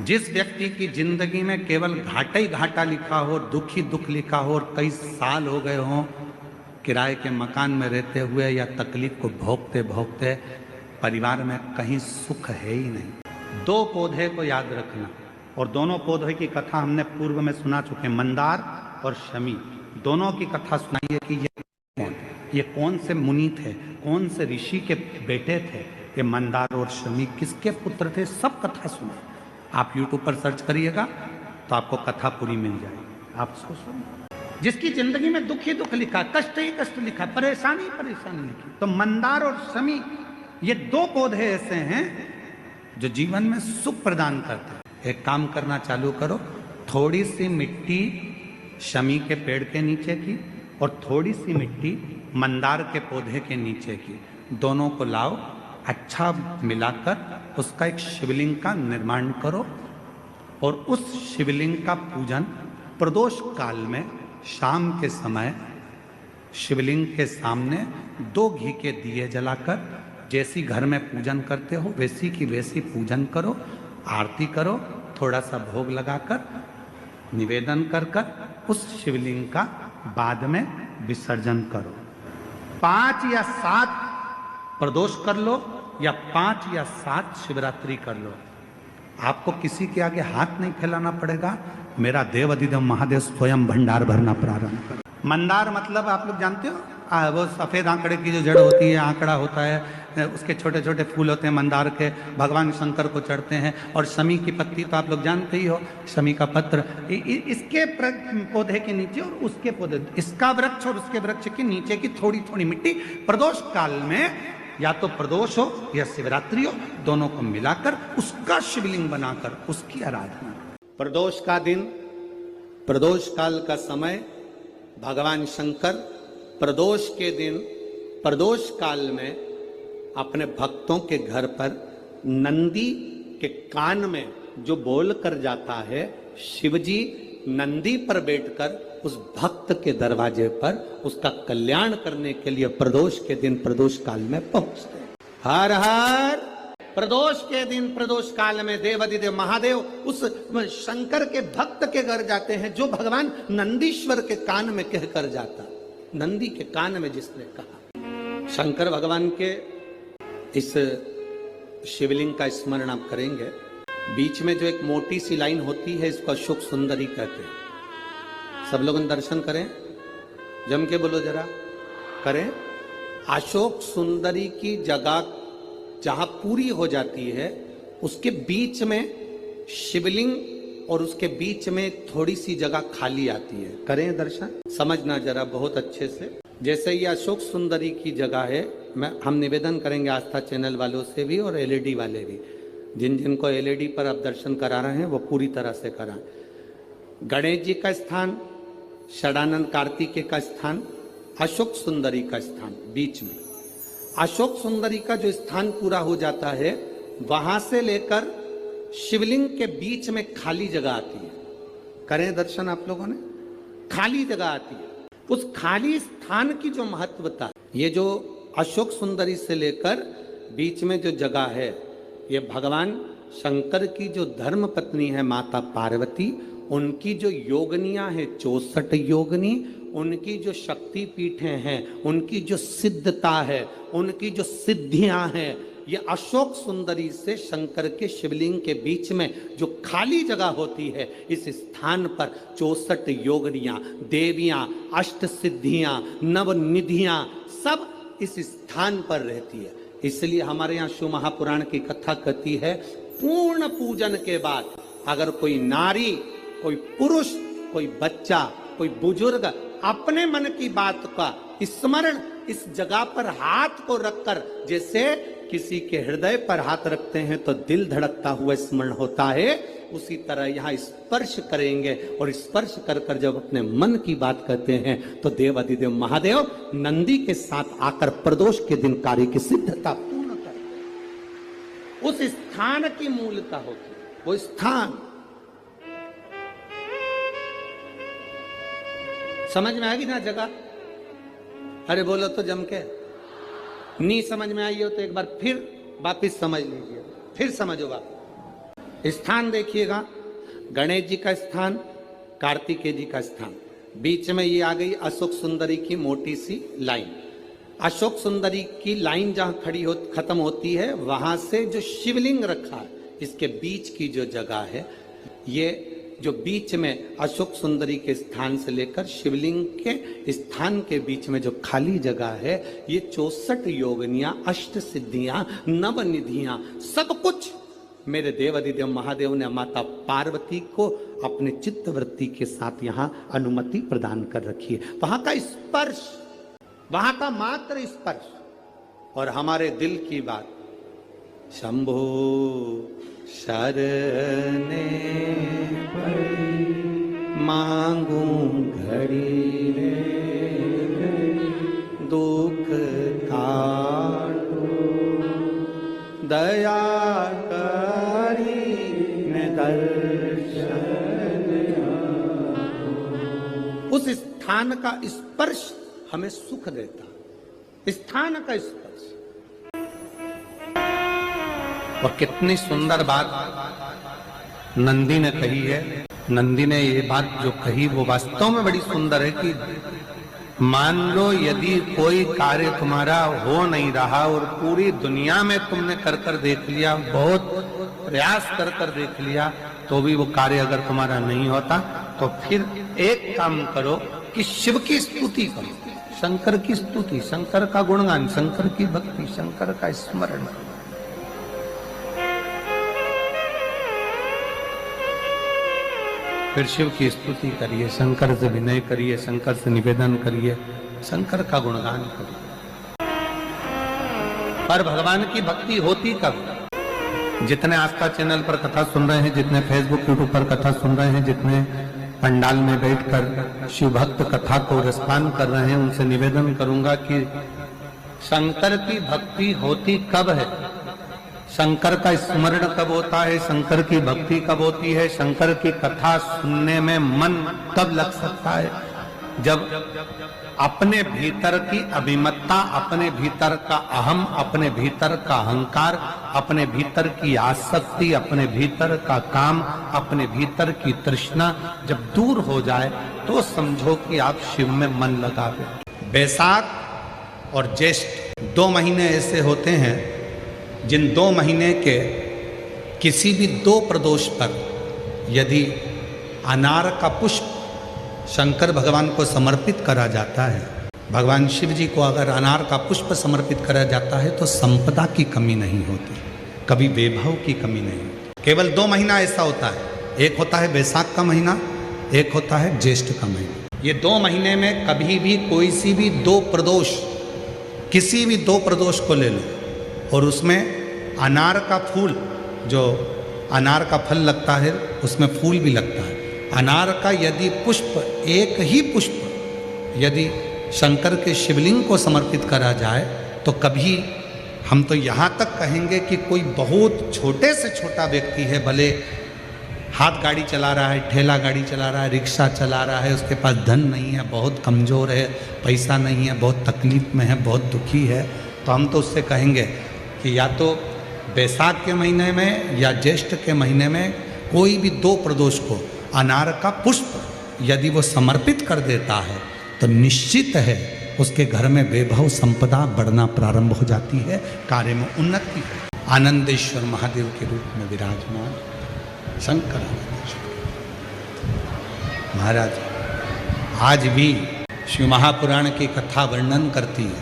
जिस व्यक्ति की जिंदगी में केवल घाटा ही घाटा लिखा हो, दुख ही दुख लिखा हो और कई साल हो गए हों किराए के मकान में रहते हुए या तकलीफ को भोगते भोगते, परिवार में कहीं सुख है ही नहीं। दो पौधे को याद रखना, और दोनों पौधे की कथा हमने पूर्व में सुना चुके, मंदार और शमी। दोनों की कथा सुनाइए कि ये कौन से मुनि थे, कौन से ऋषि के बेटे थे, ये मंदार और शमी किसके पुत्र थे, सब कथा सुने। आप YouTube पर सर्च करिएगा तो आपको कथा पूरी मिल जाएगी। आप सोचो, जिसकी जिंदगी में दुख ही दुख लिखा, कष्ट ही कष्ट लिखा, परेशानी परेशानी लिखी। तो मंदार और शमी ये दो पौधे ऐसे हैं जो जीवन में सुख प्रदान करते हैं। एक काम करना चालू करो, थोड़ी सी मिट्टी शमी के पेड़ के नीचे की और थोड़ी सी मिट्टी मंदार के पौधे के नीचे की, दोनों को लाओ, अच्छा मिलाकर उसका एक शिवलिंग का निर्माण करो और उस शिवलिंग का पूजन प्रदोष काल में शाम के समय शिवलिंग के सामने 2 घी के दिए जलाकर, जैसी घर में पूजन करते हो वैसी की वैसी पूजन करो, आरती करो, थोड़ा सा भोग लगाकर निवेदन कर उस शिवलिंग का बाद में विसर्जन करो। 5 या 7 प्रदोष कर लो या 5 या 7 शिवरात्रि कर लो। आपको किसी के आगे हाथ नहीं फैलाना पड़ेगा। मेरा देव अधिदेव महादेव स्वयं भंडार भरना प्रारंभ कर। मंदार मतलब आप लोग जानते हो, वो सफेद आंकड़े की जो जड़ होती है, आंकड़ा होता है, उसके छोटे छोटे फूल होते हैं मंदार के, भगवान शंकर को चढ़ते हैं। और शमी की पत्ती तो आप लोग जानते ही हो, शमी का पत्र, इसके पौधे के नीचे और उसके पौधे, इसका वृक्ष और उसके वृक्ष के नीचे की थोड़ी थोड़ी मिट्टी प्रदोष काल में, या तो प्रदोष हो या शिवरात्रि हो, दोनों को मिलाकर उसका शिवलिंग बनाकर उसकी आराधना। प्रदोष का दिन, प्रदोष काल का समय, भगवान शंकर प्रदोष के दिन प्रदोष काल में अपने भक्तों के घर पर नंदी के कान में जो बोल कर जाता है, शिवजी नंदी पर बैठकर उस भक्त के दरवाजे पर उसका कल्याण करने के लिए प्रदोष के दिन प्रदोष काल में पहुंचते हैं। हर हर प्रदोष के दिन प्रदोष काल में देवाधिदेव महादेव उस शंकर के भक्त के घर जाते हैं, जो भगवान नंदीश्वर के कान में कहकर जाता। नंदी के कान में जिसने कहा, शंकर भगवान के इस शिवलिंग का स्मरण आप करेंगे। बीच में जो एक मोटी सी लाइन होती है, इसको अशोक सुंदरी कहते हैं। सब लोग दर्शन करें, जम के बोलो जरा, करें। अशोक सुंदरी की जगह जहां पूरी हो जाती है, उसके बीच में शिवलिंग और उसके बीच में थोड़ी सी जगह खाली आती है। करें दर्शन, समझना जरा बहुत अच्छे से। जैसे ये अशोक सुंदरी की जगह है, हम निवेदन करेंगे आस्था चैनल वालों से भी और एलईडी वाले भी, जिन जिनको एलईडी पर आप दर्शन करा रहे हैं वो पूरी तरह से कराएं। गणेश जी का स्थान, षडानंद कार्तिकेय का स्थान, अशोक सुंदरी का स्थान बीच में। अशोक सुंदरी का जो स्थान पूरा हो जाता है, वहां से लेकर शिवलिंग के बीच में खाली जगह आती है। करें दर्शन आप लोगों ने, खाली जगह आती है। उस खाली स्थान की जो महत्वता, ये जो अशोक सुंदरी से लेकर बीच में जो जगह है, ये भगवान शंकर की जो धर्म पत्नी है माता पार्वती, उनकी जो योगनियां हैं 64 योगनी, उनकी जो शक्ति पीठें हैं, उनकी जो सिद्धता है, उनकी जो सिद्धियां हैं, ये अशोक सुंदरी से शंकर के शिवलिंग के बीच में जो खाली जगह होती है, इस स्थान पर 64 योगनियां, देवियां, अष्ट सिद्धियां, नवनिधियां सब इस स्थान पर रहती है। इसलिए हमारे यहाँ शिव महापुराण की कथा कहती है, पूर्ण पूजन के बाद अगर कोई नारी, कोई पुरुष, कोई बच्चा, कोई बुजुर्ग अपने मन की बात का स्मरण इस जगह पर हाथ को रखकर, जैसे किसी के हृदय पर हाथ रखते हैं तो दिल धड़कता हुआ स्मरण होता है, उसी तरह यहाँ स्पर्श करेंगे और स्पर्श कर कर जब अपने मन की बात कहते हैं तो देवाधिदेव महादेव नंदी के साथ आकर प्रदोष के दिन कार्य की सिद्धता पूर्ण करते। उस स्थान की मूलता होती है, वो स्थान। समझ में आएगी ना जगह? अरे बोलो तो जम के। नहीं समझ में आई हो तो एक बार फिर वापिस समझ लीजिए, फिर समझो वापिस। स्थान देखिएगा, गणेश जी का स्थान, कार्तिकेय जी का स्थान, बीच में ये आ गई अशोक सुंदरी की मोटी सी लाइन। अशोक सुंदरी की लाइन जहां खत्म होती है, वहां से जो शिवलिंग रखा है, इसके बीच की जो जगह है, ये जो बीच में अशोक सुंदरी के स्थान से लेकर शिवलिंग के स्थान के बीच में जो खाली जगह है, ये 64 योगनियां, अष्ट सिद्धियां, नवनिधियां, सब कुछ मेरे देवाधिदेव महादेव ने माता पार्वती को अपने चित्तवृत्ति के साथ यहां अनुमति प्रदान कर रखी है। वहां का स्पर्श, वहां का मात्र स्पर्श और हमारे दिल की बात, शंभो शरणे मांगू घड़ी रे दुख काटो दया करी ने दर्शन। उस स्थान का स्पर्श हमें सुख देता, स्थान का स्पर्श। और कितनी सुंदर बात नंदी ने कही है। नंदी ने ये बात जो कही वो वास्तव में बड़ी सुंदर है कि मान लो यदि कोई कार्य तुम्हारा हो नहीं रहा और पूरी दुनिया में तुमने कर कर देख लिया, बहुत प्रयास कर कर देख लिया, तो भी वो कार्य अगर तुम्हारा नहीं होता, तो फिर एक काम करो कि शिव की स्तुति करो, शंकर की स्तुति, शंकर का गुणगान, शंकर की भक्ति, शंकर का स्मरण। फिर शिव की स्तुति करिए, शंकर से विनय करिए, शंकर से निवेदन करिए, शंकर का गुणगान करिए। पर भगवान की भक्ति होती कब? जितने आस्था चैनल पर कथा सुन रहे हैं, जितने फेसबुक यूट्यूब पर कथा सुन रहे हैं, जितने पंडाल में बैठकर शिव भक्त कथा को रसपान कर रहे हैं, उनसे निवेदन करूंगा कि शंकर की भक्ति होती कब है, शंकर का स्मरण कब होता है, शंकर की भक्ति कब होती है, शंकर की कथा सुनने में मन कब लग सकता है, जब अपने भीतर की अभिमत्ता, अपने भीतर का अहम, अपने भीतर का अहंकार, अपने भीतर की आसक्ति, अपने भीतर का काम, अपने भीतर की तृष्णा जब दूर हो जाए, तो समझो कि आप शिव में मन लगा दो। बैसाख और ज्येष्ठ 2 महीने ऐसे होते हैं जिन 2 महीने के किसी भी 2 प्रदोष पर यदि अनार का पुष्प शंकर भगवान को समर्पित करा जाता है, भगवान शिव जी को अगर अनार का पुष्प समर्पित करा जाता है, तो संपदा की कमी नहीं होती, कभी वैभव की कमी नहीं होती। केवल 2 महीना ऐसा होता है, एक होता है बैसाख का महीना, एक होता है ज्येष्ठ का महीना। ये 2 महीने में कभी भी कोई सी भी 2 प्रदोष, किसी भी 2 प्रदोष को ले लो और उसमें अनार का फूल, जो अनार का फल लगता है उसमें फूल भी लगता है, अनार का यदि पुष्प, एक ही पुष्प यदि शंकर के शिवलिंग को समर्पित करा जाए, तो कभी हम तो यहाँ तक कहेंगे कि कोई बहुत छोटे से छोटा व्यक्ति है, भले हाथ गाड़ी चला रहा है, ठेला गाड़ी चला रहा है, रिक्शा चला रहा है, उसके पास धन नहीं है, बहुत कमज़ोर है, पैसा नहीं है, बहुत तकलीफ में है, बहुत दुखी है, तो हम तो उससे कहेंगे कि या तो बैसाख के महीने में या ज्येष्ठ के महीने में कोई भी 2 प्रदोष को अनार का पुष्प यदि वो समर्पित कर देता है, तो निश्चित है उसके घर में वैभव संपदा बढ़ना प्रारंभ हो जाती है, कार्य में उन्नति है। आनंदेश्वर महादेव के रूप में विराजमान शंकर आनंदेश्वर महाराज आज भी शिव महापुराण की कथा वर्णन करती है।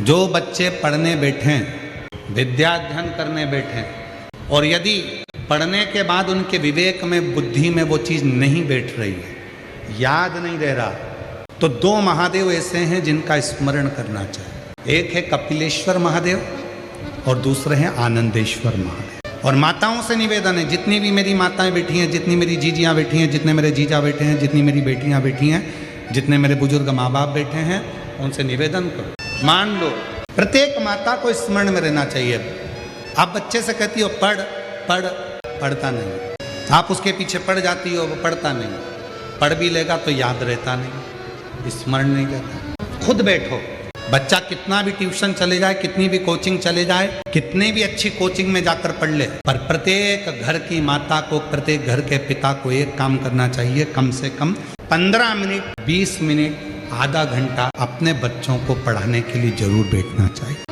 जो बच्चे पढ़ने बैठे, विद्याध्ययन करने बैठे, और यदि पढ़ने के बाद उनके विवेक में, बुद्धि में वो चीज़ नहीं बैठ रही है, याद नहीं रह रहा, तो 2 महादेव ऐसे हैं जिनका स्मरण करना चाहिए। एक है कपिलेश्वर महादेव और दूसरे हैं आनंदेश्वर महादेव। और माताओं से निवेदन है, जितनी भी मेरी माताएं बैठी हैं, जितनी मेरी जीजियाँ बैठी हैं, जितने मेरे जीजा बैठे हैं, जितनी मेरी बेटियाँ बैठी हैं, जितने मेरे बुजुर्ग माँ बाप बैठे हैं, उनसे निवेदन करो। मान लो प्रत्येक माता को स्मरण में रहना चाहिए। आप बच्चे से कहती हो पढ़ पढ़, पढ़ता नहीं, आप उसके पीछे पड़ जाती हो, वो पढ़ता नहीं, पढ़ भी लेगा तो याद रहता नहीं, स्मरण नहीं रहता। खुद बैठो, बच्चा कितना भी ट्यूशन चले जाए, कितनी भी कोचिंग चले जाए, कितने भी अच्छी कोचिंग में जाकर पढ़ ले, पर प्रत्येक घर की माता को, प्रत्येक घर के पिता को एक काम करना चाहिए, कम से कम 15 मिनट, 20 मिनट, आधा घंटा अपने बच्चों को पढ़ाने के लिए जरूर बैठना चाहिए।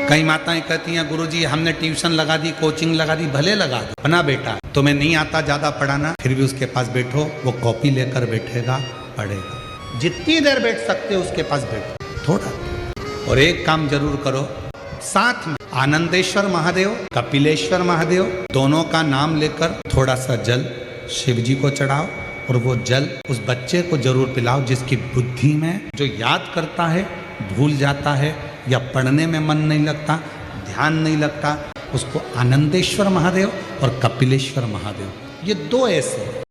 कई माताएं कहती हैं गुरुजी हमने ट्यूशन लगा दी, कोचिंग लगा दी, भले लगा दो, अपना बेटा तुम्हें नहीं आता ज्यादा पढ़ाना, फिर भी उसके पास बैठो, वो कॉपी लेकर बैठेगा, पढ़ेगा। जितनी देर बैठ सकते हो उसके पास बैठो थोड़ा। और एक काम जरूर करो, साथ में आनंदेश्वर महादेव, कपिलेश्वर महादेव दोनों का नाम लेकर थोड़ा सा जल शिव जी को चढ़ाओ, और वो जल उस बच्चे को जरूर पिलाओ जिसकी बुद्धि में, जो याद करता है भूल जाता है, या पढ़ने में मन नहीं लगता, ध्यान नहीं लगता, उसको आनंदेश्वर महादेव और कपिलेश्वर महादेव, ये दो ऐसे